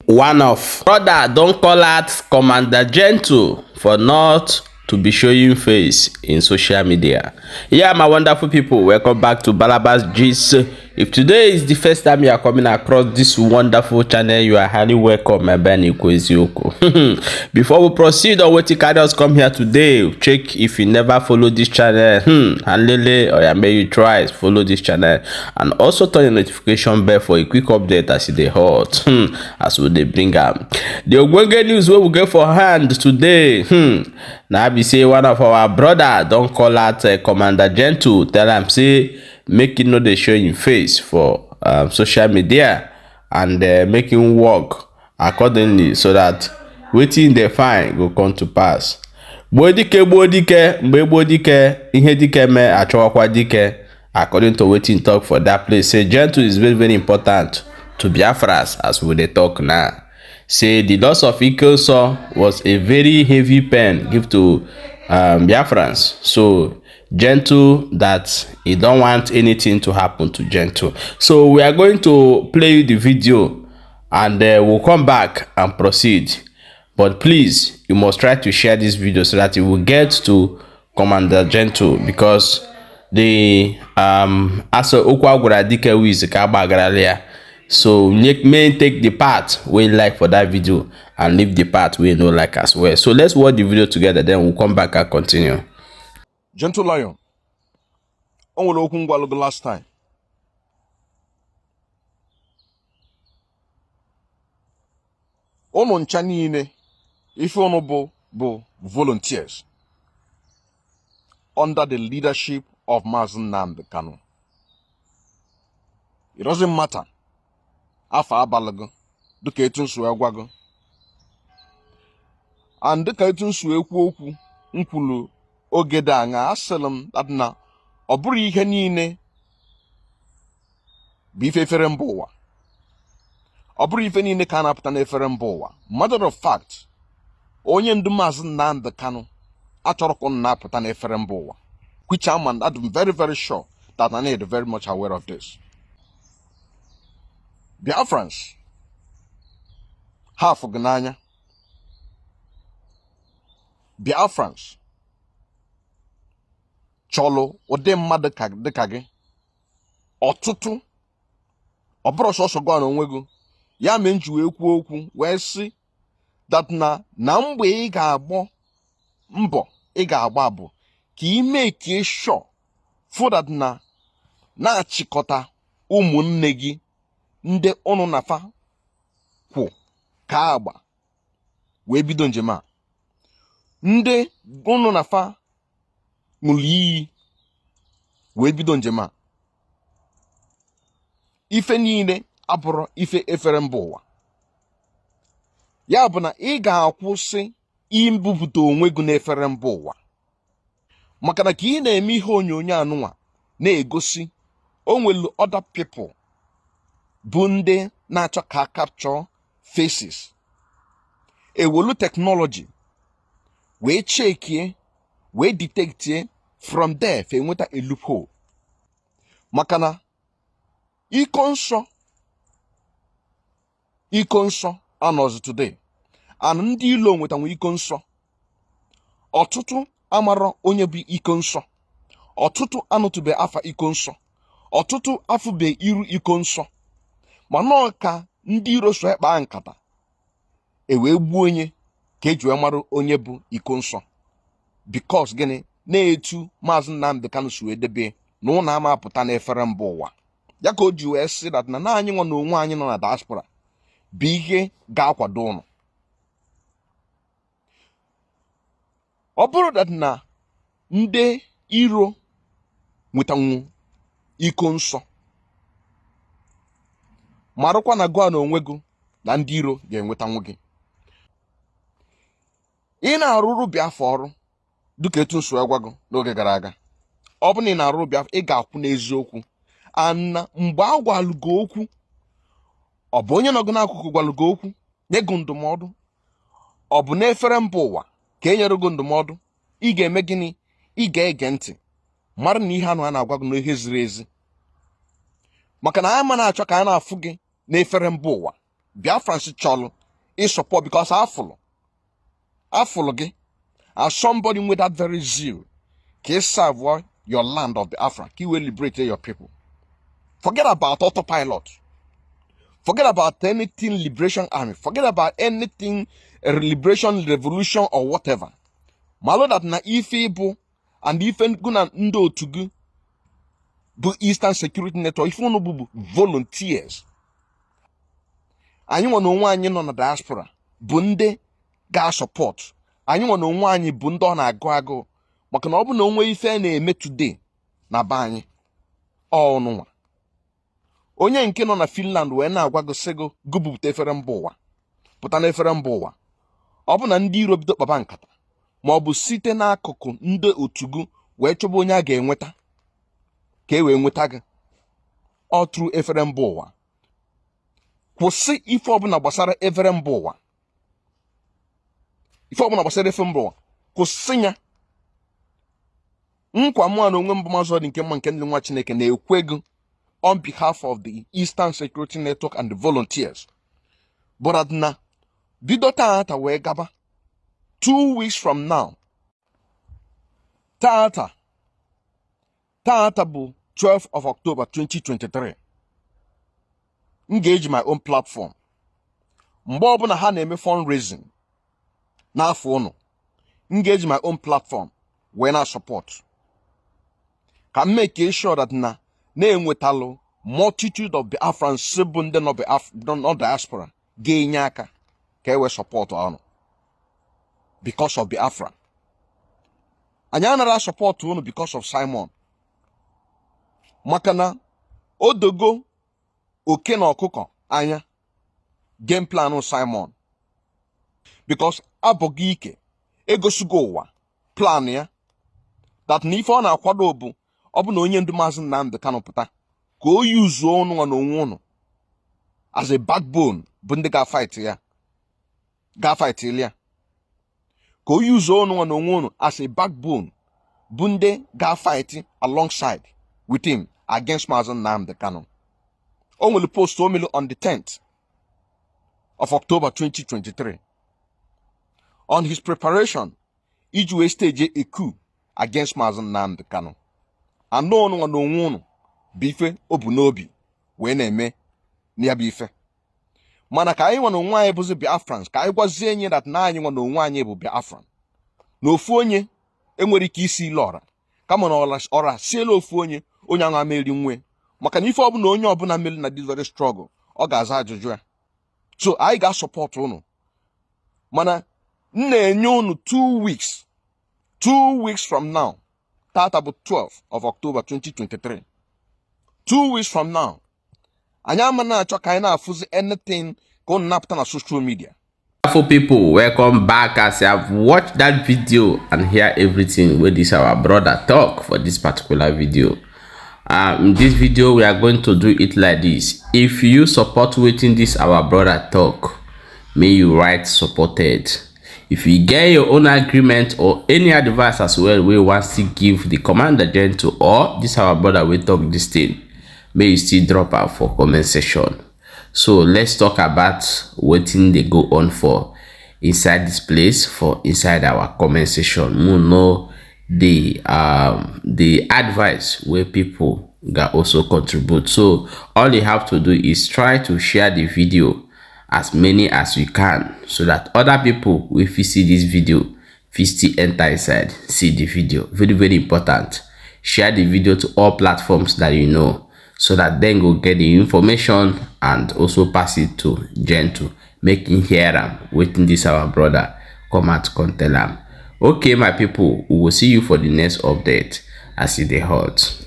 One of brother don't call out Commander Gentle for not to be showing face in social media. Yeah, my wonderful people, welcome back to Balabas Gist. If today is the first time you are coming across this wonderful channel, you are highly welcome. My Benny Kwezioko. Before we proceed on what carry us come here today, check if you never follow this channel. And Lele, or may you try follow this channel and also turn the notification bell for a quick update as they hot. As we they bring up the Ogwenge news where we get for hand today. Now be say one of our brother don't call out Commander Gentle, tell him say make him know they show him face for social media and make him work accordingly so that waiting they find go come to pass. Bodike mgbe bodike ihe dike me achọwakwa dike. According to wetin talk for that place, say Gentle is very very important to Biafras as we dey talk now. Say the loss of Ikelso was a very heavy pain give to Biafrans. So Gentle that he don't want anything to happen to Gentle. So we are going to play the video and we'll come back and proceed. But please, you must try to share this video so that it will get to Commander Gentle, because the aso okwa gwara dike wiz ka agbagaralia. So may take the part we like for that video and leave the part we no like as well. So let's watch the video together, then we'll come back and continue. Gentle Lion, on will open the last time. On chanine, if honorable volunteers under the leadership of Mazen Nnamdi Kanu. It doesn't matter. Afa abalago, duka etun suwe gwago. And duka etun suwe okwu nkwulu ogede anga asalam adna oburu ihe niile bi fefere mba ụwa. Oburu ife niile ka na-apụta n'efere mba ụwa. Matter of fact, onye ndu Mazen Nnamdi Kanu achọrọkwa na-apụta n'efere mba ụwa. Which I'm very very sure that I need very much aware of this. Biafrans, half of Gnanya. Biafrans, Cholo, ode mmadụ dịka gị, ọtụtụ, ọbụrụ sọsọ gwa na onwego, ya mee nji wee kwuo okwu wee sị that na mgbe ị ga-agbọ mbọ ị ga-agba bụ ka ime ka sure for that na-achịkọta ụmụnne gị ndị ọnụ nafa kwụ ka agba wee bido njem a. Ndị ọnụ nafa ṅụrụ iyi wee bido njem a. Ife niile abụrụ ife efere mba ụwa. Ya bụ na ị ga-akwụsị ibupụta onwe gị n'efere mba ụwa. Maka na ka ị na-eme ihe onyonyo anụnwa na-egosi onwelu other people bụ ndị na-achọ ka capture faces. Ewelu technology wee chekie wee detectie from there fe nweta a loophole. Maka na iko nsọ anọzi today and ndị ilo nwetanwe iko nsọ. Ọtụtụ amara onye bụ iko nsọ. Ọtụtụ anụtụbe afa iko nsọ. Ọtụtụ afụbe iru iko nsọ. Mana ka ndị iro so ekpa nkata wee gbuo onye ka eji wee mara onye bụ iko nsọ. Because gịnị na-etu Mazen Nnamdi Kanu si wee debe na ụna ama apụta n'efere mba ụwa. Ya ka o ji wee sị that na anyị nwa na onwe anyị nọ na diaspora bụ ihe ga-akwado ụnụ. Ọ bụrụ that na ndị iro nwetanwu iko nsọ, marụkwa na gwa na onwe gị na ndị iro ga-enwetanwu gị. Ị na-arụrụ Biafra ọrụ dịka etu nso agwa gị n'oge gara aga. Ọ bụ na ị na-arụrụ Biafra, ị ga-akwụ n'eziokwu. Ana mgbe a gwalụ gị okwu, ọ bụ onye nọ gị n'akụkụ gwalụ gị okwu nye gị ndụmọdụ, ọ bụ n'efere mba ụwa ka e nyere gị ndụmọdụ, ị ga-eme gịnị? Ị ga-ege ntị mara na ihe anụ a na-agwa gị n'ihe ziri ezi. Maka na anyị ma na-achọ ka a na-afụ gị n'efere mba ụwa. Biafrans cholo is support because I follow again. As somebody with that very zeal, can serve your land of Biafra, can will liberate your people. Forget about autopilot. Forget about anything Liberation Army. Forget about anything Liberation Revolution or whatever. Malo that na ife bu and ife guna ndo tugu bu Eastern Security Network. If you no bu volunteers. Anyị nwa n'onwe anyị nọ na diaspora bụ ndị ga support. Anyị nwa n'onwe anyị bụ ndị ọ na-agụ agụ maka na ọ bụ na onwe ife na-eme today na be anyị ọnụ nwa. Onye nke nọ na Finland wee na-agwa gị sịgo gụbupụta efere mba ụwa pụta na efere mba ụwa. Ọ bụ na ndị iro bido kpaba nkata ma ọ bụ site n'akụkụ ndị otugu wee chọba onye a ga-enweta ka e wee nweta gị ọ tụrụ efere mba ụwa. Kwụsị ife ọbụla gbasara efere mba ụwa. Ife ọbụla gbasara efere mba ụwa kwụsị ya. Nkwa mụ na onwe mbụ mazụ dị nke mma nke ndị nwa Chineke na-ekwe gị on behalf of the Eastern Security Network and the volunteers. But adna bido taata wee gaba 2 weeks from now. Taata bụ 12th of October 2023. Engage my own platform. Mgbe ọbụla ha na-eme fundraising n'afọ ụnụ. Engage my own platform wee na support. Ka make sure that na-enwetalụ multitude of Biafrans bụ ndị nọ diaspora ga-enye aka ka e wee support ọnụ. Because of Biafra. Anyị anara support ụnụ because of Simon. Maka na odogo oke na ọkụkọ anya game plan Simon. Because abụghị ike egosigo ụwa plan ya that na ife ọ na-akwado bụ ọ bụ na onye ndu Maazị Nnamdi Kanu pụta ka o yuzuo ọnụ na onwe ụnụ as a backbone bụ ndị ga-fight ya ka o yuzuo ọnụ na onwe ụnụ as a backbone bụ ndị ga-fight alongside with him against Maazị Nnamdi Kanu. O nwere post o mere on the 10th of October 2023 on his preparation iji wee stage a coup against Maazị Nnamdi Kanu. Anụ ọnụ na onwe ụnụ bụ ife o bu n'obi wee na-eme ya bụ ife. Mana ka anyị nwa na onwe anyị bụzi Biafrans, ka anyị gwazie enyi that na anyị nwa na onwe anyị bụ Biafran. Na ofu onye enwere ike isi ile ọra kama na ọra siela ofu onye ahụ ameri nwe. Maka na ife ọbụla onye ọbụla meri na this very struggle ọ ga-aza ajụjụ ya. So anyị ga-support ụnụ. Mana m na-enye ụnụ 2 weeks from now. Tata bụ 12th of October 2023. 2 weeks from now. Anyị ama na-achọ ka anyị na-afụzi anything ka ụnụ na-apụta na social media. Wonderful people, welcome back. As you have watched that video and hear everything where this our brother talk for this particular video. In this video we are going to do it like this. If you support waiting this our brother talk, may you write supported. If you get your own agreement or any advice as well, we want to give the commander gentle or this our brother we talk this thing, may you still drop out for comment section. So let's talk about what thing they go on for inside this place for inside our comment section. We know the advice where people can also contribute. So all you have to do is try to share the video as many as you can so that other people if you see this video still enter inside see the video. Very important. Share the video to all platforms that you know so that then go get the information and also pass it to gentle making hear am waiting this our brother come out come tell am. Okay my people, we will see you for the next update as it dey hot.